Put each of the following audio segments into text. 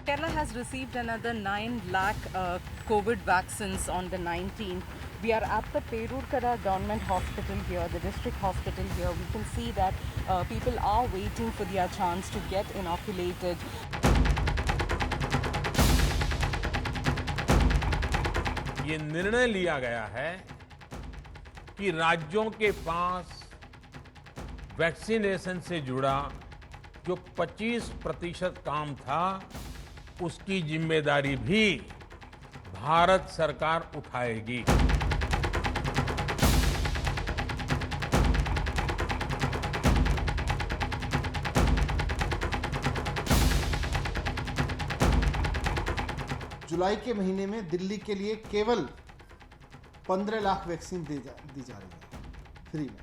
Kerala has received another 9 lakh COVID vaccines on the 19th. We are at the Perurkara Government Hospital here, the district hospital here. We can see that people are waiting for their chance to get inoculated. ये निर्णय लिया गया है कि राज्यों के पास vaccination से जुड़ा जो 25% काम था, उसकी जिम्मेदारी भी भारत सरकार उठाएगी। जुलाई के महीने में दिल्ली के लिए केवल 15 लाख वैक्सीन दी जा रही है फ्री में।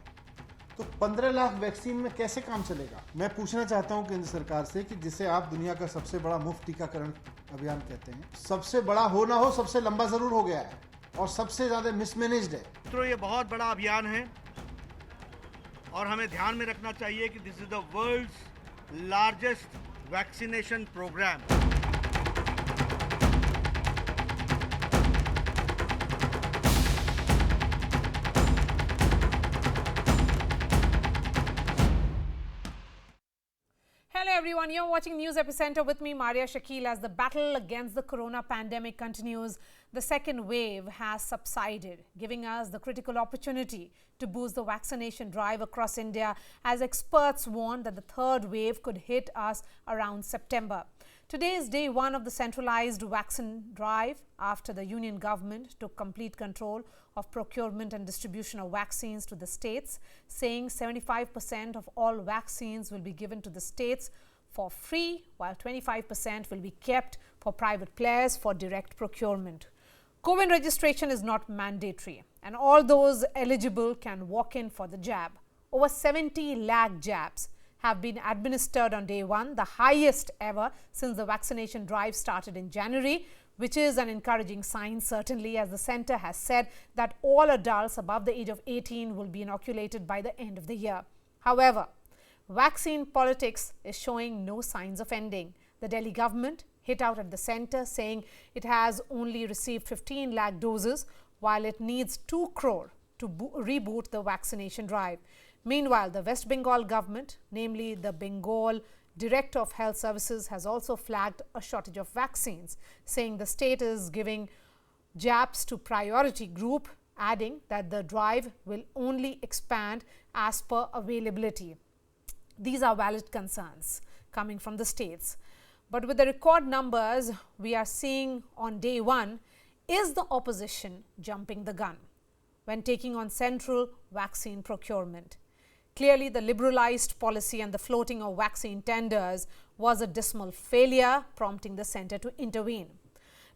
तो 15 लाख वैक्सीन में कैसे काम चलेगा? मैं पूछना चाहता हूं केंद्र सरकार से कि जिसे आप दुनिया का सबसे बड़ा मुफ्त टीकाकरण अभियान कहते हैं, सबसे बड़ा हो ना हो, सबसे लंबा जरूर हो गया है और सबसे ज्यादा मिसमैनेज्ड है। तो ये बहुत बड़ा अभियान है और हमें ध्यान में रखना चाहिए कि this is the world's largest vaccination programme. Hello everyone, you're watching News Epicenter with me, Maria Shakil. As the battle against the corona pandemic continues, the second wave has subsided, giving us the critical opportunity to boost the vaccination drive across India, as experts warn that the third wave could hit us around September. Today is day one of the centralized vaccine drive after the union government took complete control of procurement and distribution of vaccines to the states, saying 75% of all vaccines will be given to the states for free, while 25% will be kept for private players for direct procurement. COVID registration is not mandatory, and all those eligible can walk in for the jab. Over 70 lakh jabs have been administered on day one, the highest ever since the vaccination drive started in January, which is an encouraging sign, certainly, as the centre has said that all adults above the age of 18 will be inoculated by the end of the year. However, vaccine politics is showing no signs of ending. The Delhi government hit out at the centre, saying it has only received 15 lakh doses, while it needs 2 crore to reboot the vaccination drive. Meanwhile, the West Bengal government, namely the Bengal Director of Health Services, has also flagged a shortage of vaccines, saying the state is giving jabs to priority group, adding that the drive will only expand as per availability. These are valid concerns coming from the states. But with the record numbers we are seeing on day one, is the opposition jumping the gun when taking on central vaccine procurement? Clearly, the liberalized policy and the floating of vaccine tenders was a dismal failure, prompting the centre to intervene.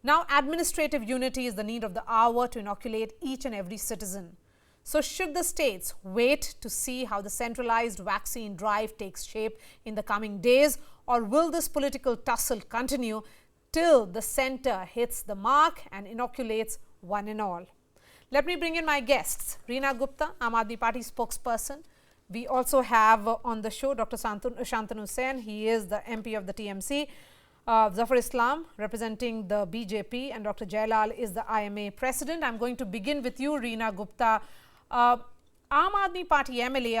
Now, administrative unity is the need of the hour to inoculate each and every citizen. So, should the states wait to see how the centralized vaccine drive takes shape in the coming days, or will this political tussle continue till the centre hits the mark and inoculates one and all? Let me bring in my guests. Reena Gupta, Aam Aadmi Party spokesperson. We also have on the show Dr. Shantanu Sen. He is the MP of the TMC. Zafar Islam, representing the BJP, and Dr. Jailal is the IMA president. I'm going to begin with you, Reena Gupta. Aam Aadmi Party MLA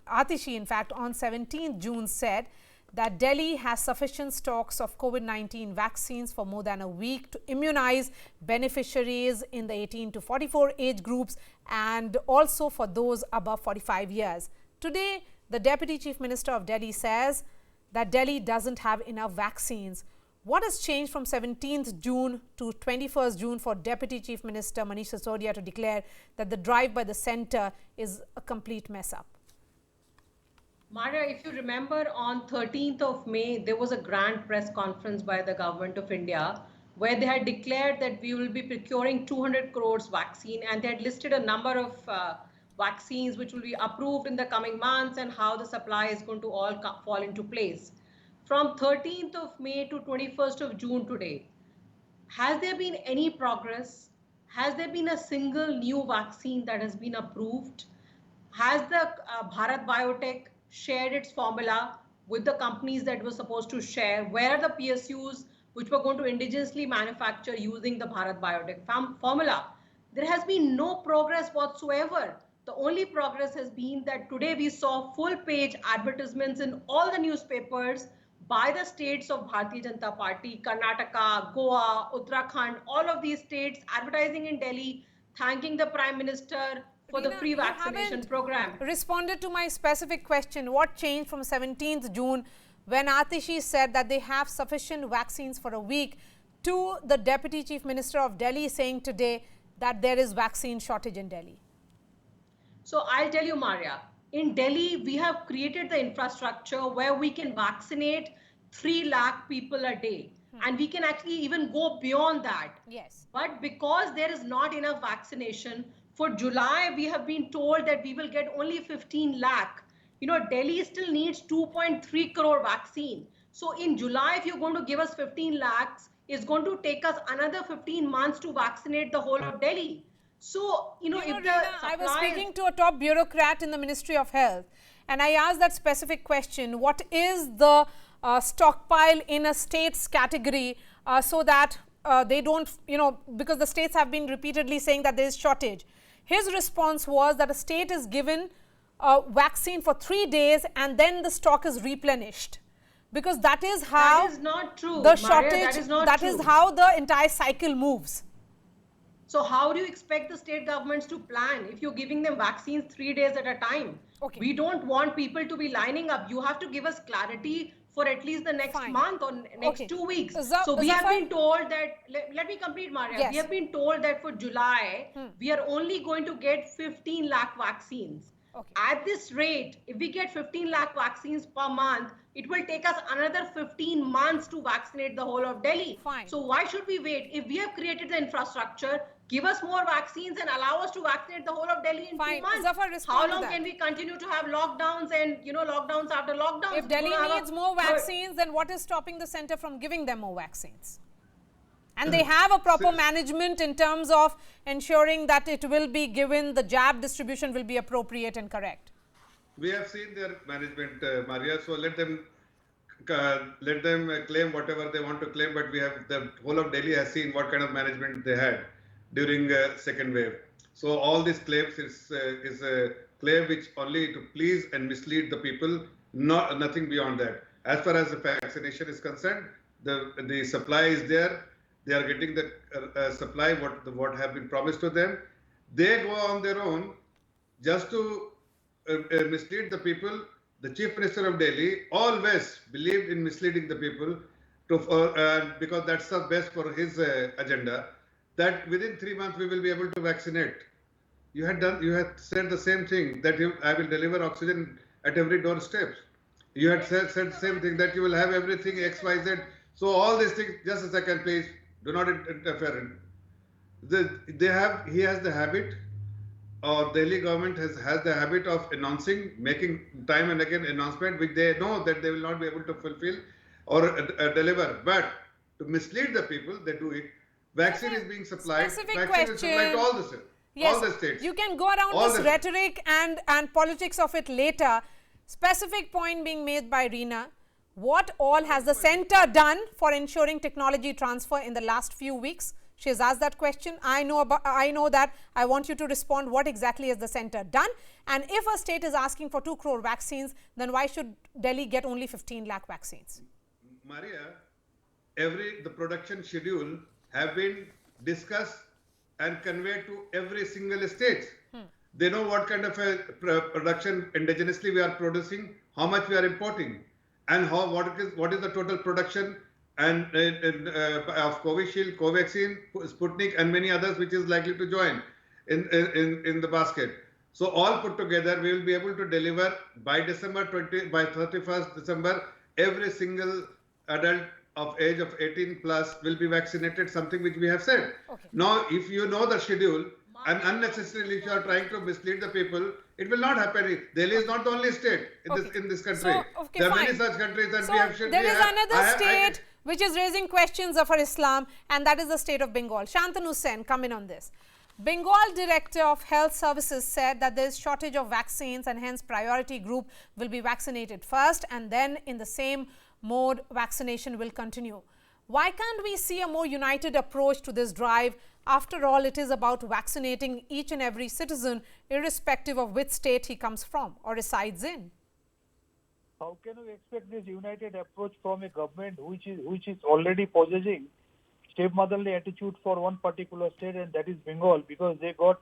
Atishi, in fact, on 17th June said that Delhi has sufficient stocks of Covid-19 vaccines for more than a week to immunize beneficiaries in the 18 to 44 age groups and also for those above 45 years. Today, the Deputy Chief Minister of Delhi says that Delhi doesn't have enough vaccines. What has changed from 17th June to 21st June for Deputy Chief Minister Manish Sisodia to declare that the drive by the centre is a complete mess up? Maria, if you remember, on 13th of May, there was a grand press conference by the Government of India where they had declared that we will be procuring 200 crores vaccine, and they had listed a number of vaccines which will be approved in the coming months and how the supply is going to all fall into place. From 13th of May to 21st of June today, has there been any progress? Has there been a single new vaccine that has been approved? Has the Bharat Biotech shared its formula with the companies that were supposed to share? Where are the PSUs which were going to indigenously manufacture using the Bharat Biotech formula? There has been no progress whatsoever. The only progress has been that today we saw full-page advertisements in all the newspapers by the states of Bharatiya Janata Party, Karnataka, Goa, Uttarakhand, all of these states advertising in Delhi, thanking the Prime Minister for the free vaccination program. Responded to my specific question, what changed from 17th June when Atishi said that they have sufficient vaccines for a week to the Deputy Chief Minister of Delhi saying today that there is vaccine shortage in Delhi? So I'll tell you, Maria, in Delhi, we have created the infrastructure where we can vaccinate 3 lakh people a day. And we can actually even go beyond that. Yes. But because there is not enough vaccination, for July, we have been told that we will get only 15 lakh. You know, Delhi still needs 2.3 crore vaccine. So in July, if you're going to give us 15 lakhs, it's going to take us another 15 months to vaccinate the whole of Delhi. So, if the Reena, I was speaking to a top bureaucrat in the Ministry of Health, and I asked that specific question, what is the stockpile in a state's category so that they don't, because the states have been repeatedly saying that there is shortage. His response was that a state is given vaccine for 3 days and then the stock is replenished. Because that is how that is not true. The shortage, Maria, that is how the entire cycle moves. So how do you expect the state governments to plan if you're giving them vaccines 3 days at a time? Okay. We don't want people to be lining up. You have to give us clarity for at least the next month or next 2 weeks. So we have been told that, let me complete, Maria. Yes. We have been told that for July, we are only going to get 15 lakh vaccines. Okay. At this rate, if we get 15 lakh vaccines per month, it will take us another 15 months to vaccinate the whole of Delhi. Fine. So why should we wait? If we have created the infrastructure, give us more vaccines and allow us to vaccinate the whole of Delhi in 2 months. Zafar, How long can we continue to have lockdowns and, lockdowns after lockdowns? If Delhi needs more vaccines, then what is stopping the center from giving them more vaccines? And they have a proper management in terms of ensuring that it will be given, the jab distribution will be appropriate and correct. We have seen their management, Maria, so let them claim whatever they want to claim, but the whole of Delhi has seen what kind of management they had during second wave. So all these claims is a claim which only to please and mislead the people, nothing beyond that. As far as the vaccination is concerned, the supply is there. They are getting the supply what have been promised to them. They go on their own just to mislead the people. The Chief Minister of Delhi always believed in misleading the people because that's the best for his agenda. That within 3 months we will be able to vaccinate. You had said the same thing, that I will deliver oxygen at every doorstep. You had said the same thing, that you will have everything XYZ. So all these things, just a second please, do not interfere. He has the habit, or Delhi government has the habit of announcing, making time and again announcement which they know that they will not be able to fulfill or deliver. But to mislead the people, they do it. Vaccine is being supplied. Specific Vaccine is supplied to all the states. Yes, all the states. You can go around all this rhetoric and politics of it later. Specific point being made by Reena. What all has the center done for ensuring technology transfer in the last few weeks? She has asked that question. I know that. I want you to respond. What exactly has the center done? And if a state is asking for 2 crore vaccines, then why should Delhi get only 15 lakh vaccines? Maria, the production schedule have been discussed and conveyed to every single state. They know what kind of a production indigenously we are producing, how much we are importing, and what is the total production and of Covishield, Covaxin, Sputnik, and many others which is likely to join in the basket. So all put together, we will be able to deliver by 31st December, every single adult of age of 18 plus will be vaccinated, something which we have said. Okay. Now, if you know the schedule and unnecessarily if you are trying to mislead the people, it will not happen. Delhi is not the only state in this country. So, there are many such countries that we have. There is another state which is raising questions of Islam, and that is the state of Bengal. Shantanu Sen, come in on this. Bengal Director of Health Services said that there is shortage of vaccines and hence priority group will be vaccinated first and then in the same mode vaccination will continue. Why can't we see a more united approach to this drive? After all, it is about vaccinating each and every citizen irrespective of which state he comes from or resides in. How can we expect this united approach from a government which is already possessing stepmotherly attitude for one particular state, and that is Bengal, because they got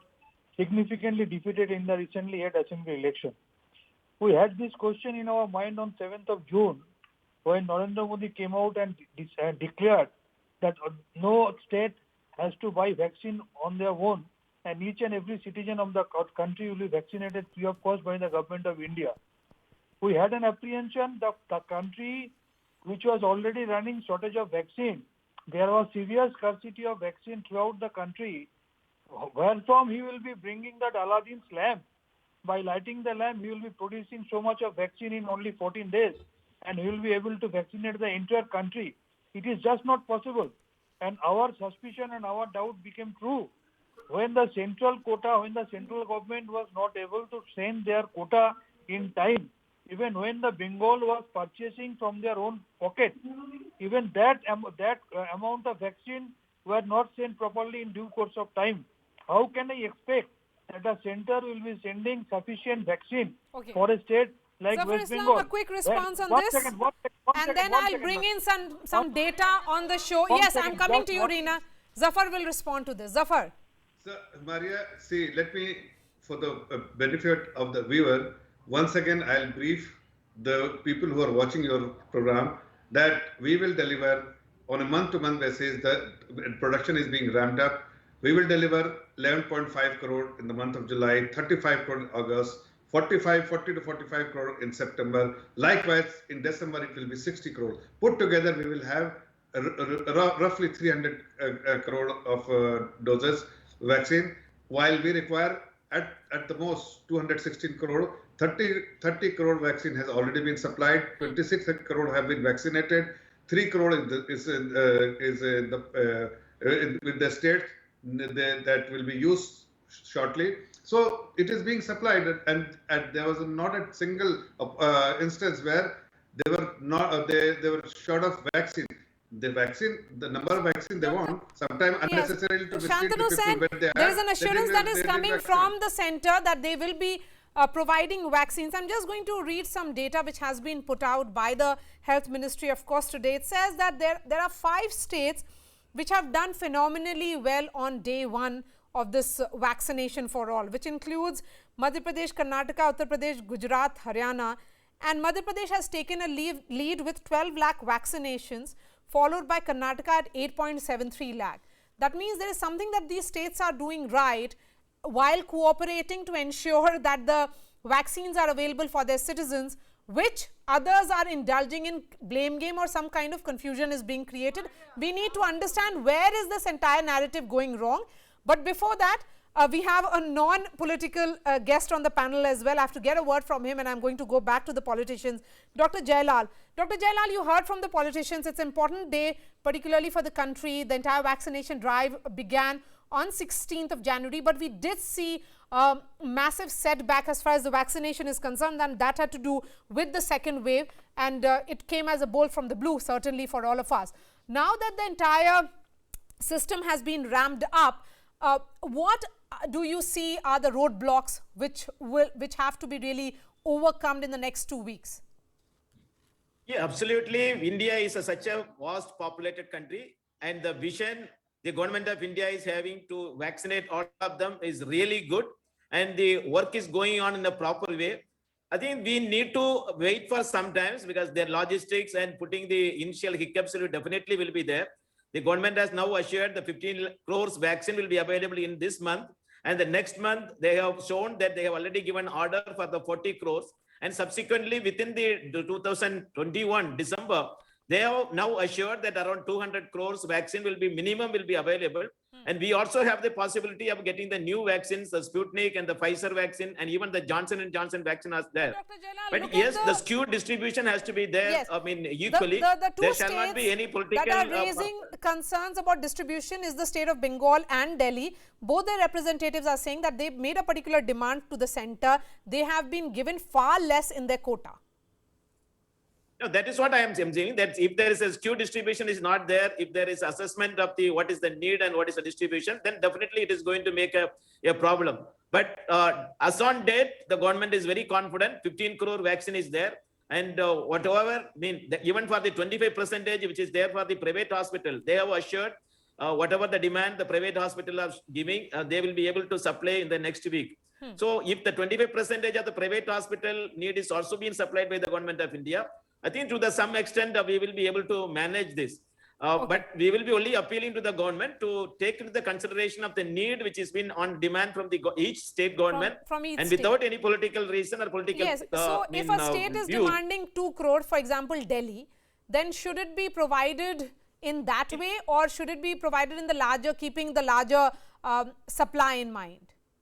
significantly defeated in the recently had assembly election. We had this question in our mind on 7th of June when Narendra Modi came out and declared that no state has to buy vaccine on their own and each and every citizen of the country will be vaccinated free of cost by the government of India. We had an apprehension that the country which was already running shortage of vaccine, there was serious scarcity of vaccine throughout the country, wherefrom he will be bringing that Aladdin's lamp. By lighting the lamp, he will be producing so much of vaccine in only 14 days and he will be able to vaccinate the entire country. It is just not possible. And our suspicion and our doubt became true. When the central government was not able to send their quota in time, even when the Bengal was purchasing from their own pocket, even that amount of vaccine were not sent properly in due course of time. How can I expect that the center will be sending sufficient vaccine for a state like Zafar West Islam, Bengal? a quick response on this. And then I'll bring in some data on the show. Yes, I'm coming to you, Reena. Zafar will respond to this. Zafar. So, Maria, see, let me, for the benefit of the viewer, once again, I'll brief the people who are watching your program that we will deliver on a month-to-month basis. The production is being ramped up. We will deliver 11.5 crore in the month of July, 35 crore in August, 40 to 45 crore in September. Likewise, in December, it will be 60 crore. Put together, we will have roughly 300 crore of doses vaccine, while we require at the most 216 crore. 30 crore vaccine has already been supplied. 26 crore have been vaccinated. 3 crore is with the states that will be used shortly. So it is being supplied, and there was not a single instance where they were short of vaccine. The number of vaccine they want, sometimes unnecessarily to restrict Shantanu said there is an assurance that is coming from the center that they will be providing vaccines. I'm just going to read some data which has been put out by the Health Ministry, of course, today. It says that there are 5 states which have done phenomenally well on day 1 of this vaccination for all, which includes Madhya Pradesh, Karnataka, Uttar Pradesh, Gujarat, Haryana, and Madhya Pradesh has taken a lead with 12 lakh vaccinations, followed by Karnataka at 8.73 lakh. That means there is something that these states are doing right while cooperating to ensure that the vaccines are available for their citizens, which others are indulging in blame game or some kind of confusion is being created. We need to understand where is this entire narrative going wrong. But before that, we have a non-political guest on the panel as well. I have to get a word from him and I'm going to go back to the politicians. Dr. Jailal. Dr. Jailal, you heard from the politicians. It's an important day, particularly for the country. The entire vaccination drive began on 16th of January, but we did see a massive setback as far as the vaccination is concerned, and that had to do with the second wave, and it came as a bolt from the blue, certainly for all of us. Now that the entire system has been ramped up, what do you see are the roadblocks which have to be really overcome in the next 2 weeks? Yeah, absolutely. India is such a vast populated country, and the vision the government of India is having to vaccinate all of them is really good, and the work is going on in the proper way. I think we need to wait for some time because their logistics and putting the initial hiccups will definitely be there. The government has now assured the 15 crores vaccine will be available in this month, and the next month they have shown that they have already given order for the 40 crores, and subsequently within the 2021 December, they have now assured that around 200 crores vaccine will be available. And we also have the possibility of getting the new vaccines, the Sputnik and the Pfizer vaccine, and even the Johnson & Johnson vaccine is there. Dr. Jainal, But look yes, at the skewed distribution has to be there. Yes. I mean, equally. The two There shall not be states any political. that are raising concerns about distribution is the state of Bengal and Delhi. Both their representatives are saying that they made a particular demand to the center. They have been given far less in their quota. No, that is what I am saying, that if there is a skew distribution is not there, if there is assessment of the what is the need and what is the distribution, then definitely it is going to make a problem. But as on date, the government is very confident, 15 crore vaccine is there. And whatever, even for the 25% which is there for the private hospital, they have assured whatever the demand the private hospital are giving, they will be able to supply in the next week. So if the 25% of the private hospital need is also being supplied by the government of India, I think to some extent we will be able to manage this. But we will be only appealing to the government to take into the consideration of the need which has been on demand from the each state government from each and state. Without any political reason or political. Yes. So if a state is demanding 2 crore, for example, Delhi, then should it be provided in that way, or should it be provided in the larger, keeping the larger supply in mind?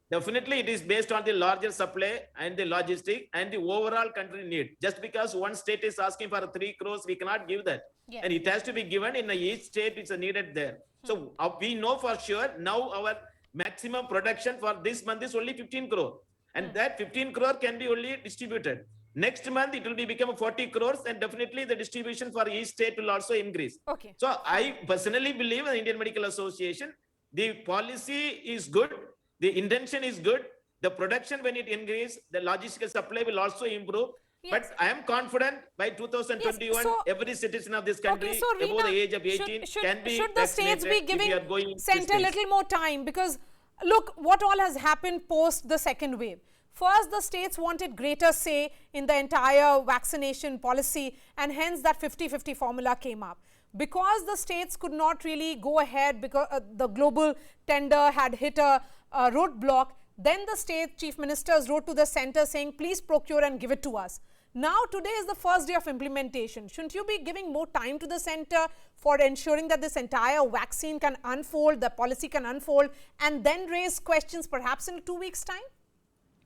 Definitely, it is based on the larger supply and the logistic and the overall country need. Just because one state is asking for 3 crores, we cannot give that. Yes. And it has to be given in each state, it's needed there. So we know for sure now our maximum production for this month is only 15 crore. And that 15 crore can be only distributed. Next month, it will be become 40 crores, and definitely the distribution for each state will also increase. Okay. So I personally believe in the Indian Medical Association, the policy is good. The intention is good. The production, when it increases, the logistical supply will also improve. Yes. But I am confident by 2021, Yes, so, every citizen of this country above the age of 18 can be should the states be giving center a a little more time? Because look, what all has happened post the second wave. First, the states wanted greater say in the entire vaccination policy, and hence that 50-50 formula came up. Because the states could not really go ahead because the global tender had hit a roadblock, then the state chief ministers wrote to the center saying, please procure and give it to us. Now, today is the first day of implementation. Shouldn't you be giving more time to the center for ensuring that this entire vaccine can unfold, the policy can unfold, and then raise questions perhaps in 2 weeks' time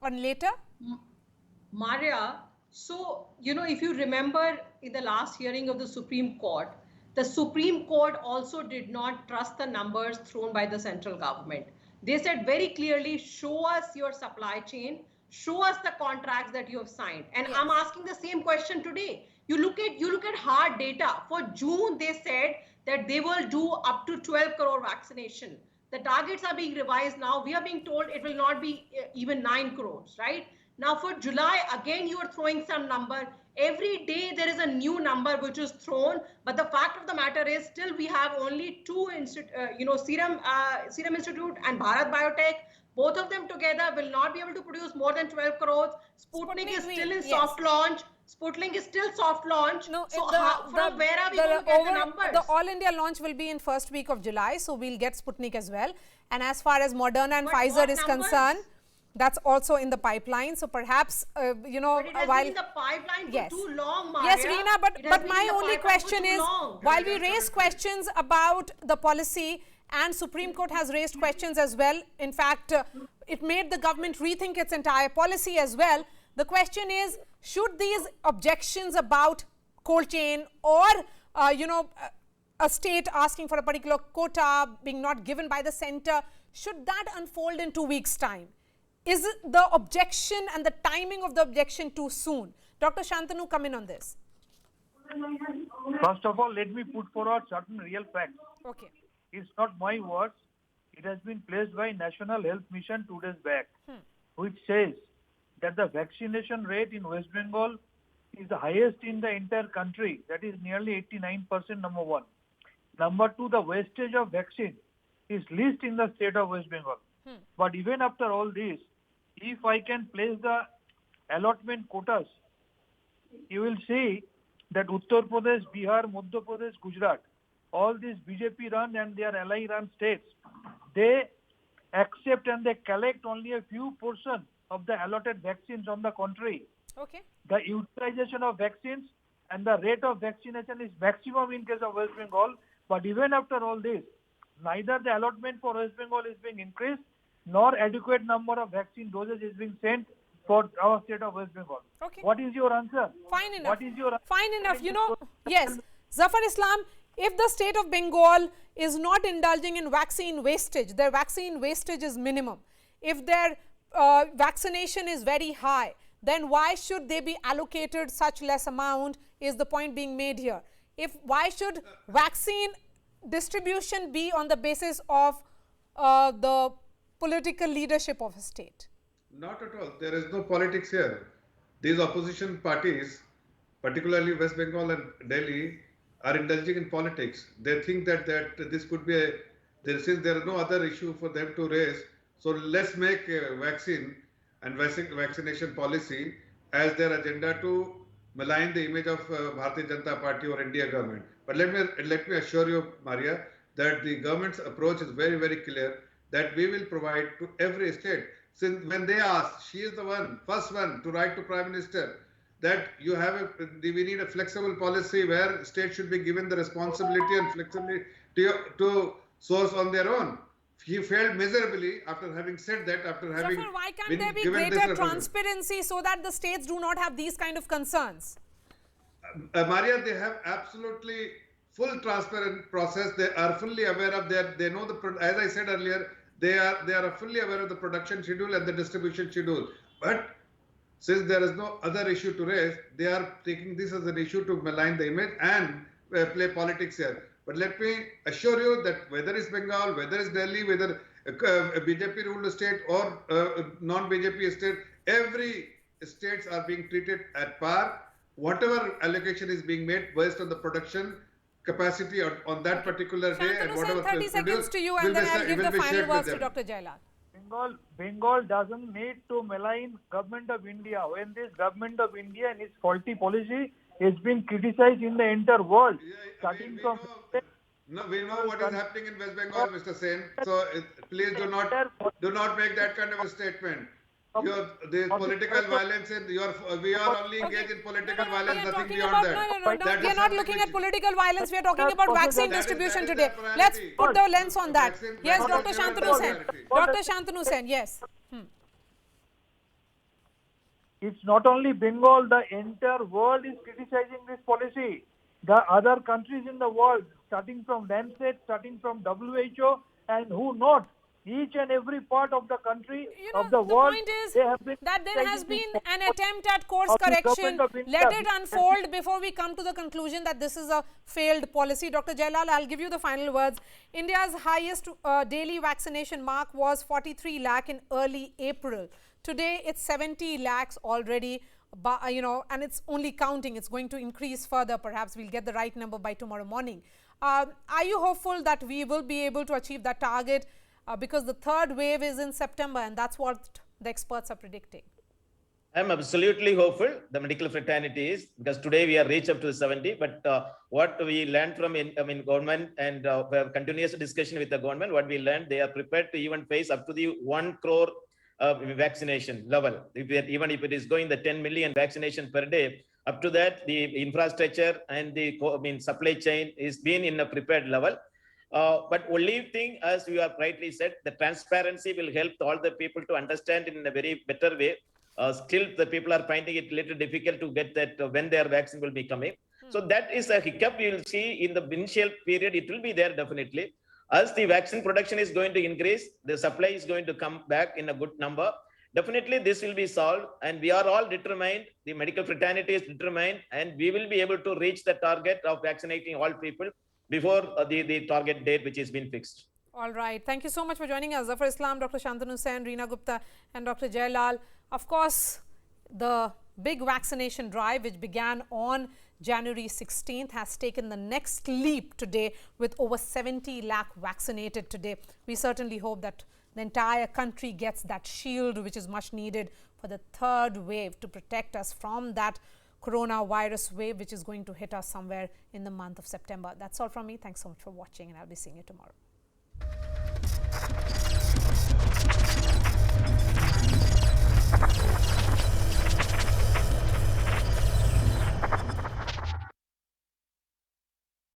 or later? Maria, so, if you remember in the last hearing of the Supreme Court also did not trust the numbers thrown by the central government. They said very clearly, show us your supply chain, show us the contracts that you have signed. And yes. I'm asking the same question today. You look at hard data. For June, they said that they will do up to 12 crore vaccination. The targets are being revised now. We are being told it will not be even 9 crores, right? Now for July, again, you are throwing some number. Every day there is a new number which is thrown. But the fact of the matter is still we have only two, Serum Institute and Bharat Biotech. Both of them together will not be able to produce more than 12 crores. Sputnik is still in soft launch. Sputnik is still soft launch. No, so from where are we going to get the numbers? The All India launch will be in first week of July. So we'll get Sputnik as well. And as far as Moderna and Pfizer is concerned, that's also in the pipeline. So perhaps, but it has been in the pipeline for too long, Maria. Yes, Reena, but my only question is, while we raise questions about the policy, and Supreme Court has raised questions as well. In fact, it made the government rethink its entire policy as well. The question is, should these objections about cold chain or, a state asking for a particular quota being not given by the center, should that unfold in 2 weeks' time? Is the objection and the timing of the objection too soon? Dr. Shantanu, come in on this. First of all, let me put forward certain real facts. Okay. It's not my words. It has been placed by National Health Mission 2 days back, which says that the vaccination rate in West Bengal is the highest in the entire country. That is nearly 89%, number one. Number two, the wastage of vaccine is least in the state of West Bengal. But even after all this, if I can place the allotment quotas, you will see that Uttar Pradesh, Bihar, Madhya Pradesh, Gujarat, all these BJP run and their ally run states, they accept and they collect only a few portion of the allotted vaccines on the contrary. Okay. The utilization of vaccines and the rate of vaccination is maximum in case of West Bengal. But even after all this, neither the allotment for West Bengal is being increased, nor adequate number of vaccine doses is being sent for our state of West Bengal. Okay. What is your answer? Fine enough. What is your Fine enough. You know, yes, Zafar Islam, if the state of Bengal is not indulging in vaccine wastage, their vaccine wastage is minimum. If their vaccination is very high, then why should they be allocated such less amount is the point being made here. Why should vaccine distribution be on the basis of the political leadership of a state? Not at all. There is no politics here. These opposition parties, particularly West Bengal and Delhi, are indulging in politics. They think that this could be since there is no other issue for them to raise, so let's make a vaccine and vaccination policy as their agenda to malign the image of Bharatiya Janata Party or India government. But let me assure you, Maria, that the government's approach is very, very clear, that we will provide to every state. Since when they ask, she is the first one to write to Prime Minister that we need a flexible policy where states should be given the responsibility and flexibility to source on their own. He failed miserably after having said that, after having Zafar, why can't there be greater transparency so that the states do not have these kind of concerns? Maria, they have absolutely full transparent process. They are fully aware of they know as I said earlier, they are fully aware of the production schedule and the distribution schedule. But since there is no other issue to raise, they are taking this as an issue to malign the image and play politics here. But let me assure you that whether it's Bengal, whether it's Delhi, whether a BJP ruled state or non-BJP state, every states are being treated at par. Whatever allocation is being made based on the production capacity on that particular day and whatever 30 seconds to you, and then I'll give the final words to Dr. Jailal. Bengal doesn't need to malign government of India when this government of India and its faulty policy is being criticized in the entire world. We know what is happening in West Bengal, Mr. Sen. So please do not make that kind of a statement. The political violence, we are only engaged in political violence, nothing beyond that. No, we are not looking at political violence. We are talking about vaccine distribution today. Let's put the lens on that. Yes, Dr. Shantanu Sen. Dr. Shantanu Sen, yes. It's not only Bengal, the entire world is criticizing this policy. The other countries in the world, starting from Lancet, starting from WHO, and who not, each and every part of the country, of the world. The point is that there has been an attempt at course correction. Let it unfold before we come to the conclusion that this is a failed policy. Dr. Jailal, I'll give you the final words. India's highest daily vaccination mark was 43 lakh in early April. Today, it's 70 lakhs already. But, and it's only counting. It's going to increase further. Perhaps we'll get the right number by tomorrow morning. Are you hopeful that we will be able to achieve that target? Because the third wave is in September, and that's what the experts are predicting. I'm absolutely hopeful. The medical fraternity is, because today we are reached up to the 70, but what we learned from government and we have continuous discussion with the government, what we learned, they are prepared to even face up to the 1 crore vaccination level. Even if it is going the 10 million vaccination per day, up to that, the infrastructure and the supply chain is being in a prepared level. But only thing, as you have rightly said, the transparency will help all the people to understand in a very better way. Still, the people are finding it a little difficult to get that when their vaccine will be coming. So that is a hiccup you will see in the initial period. It will be there definitely. As the vaccine production is going to increase, the supply is going to come back in a good number. Definitely this will be solved, and we are all determined, the medical fraternity is determined, and we will be able to reach the target of vaccinating all people before the target date which has been fixed. All right. Thank you so much for joining us. Zafar Islam, Dr. Shantanu Sen, Reena Gupta and Dr. Jailal. Of course, the big vaccination drive which began on January 16th has taken the next leap today with over 70 lakh vaccinated today. We certainly hope that the entire country gets that shield which is much needed for the third wave to protect us from that coronavirus wave which is going to hit us somewhere in the month of September. That's all from me. Thanks so much for watching, and I'll be seeing you tomorrow.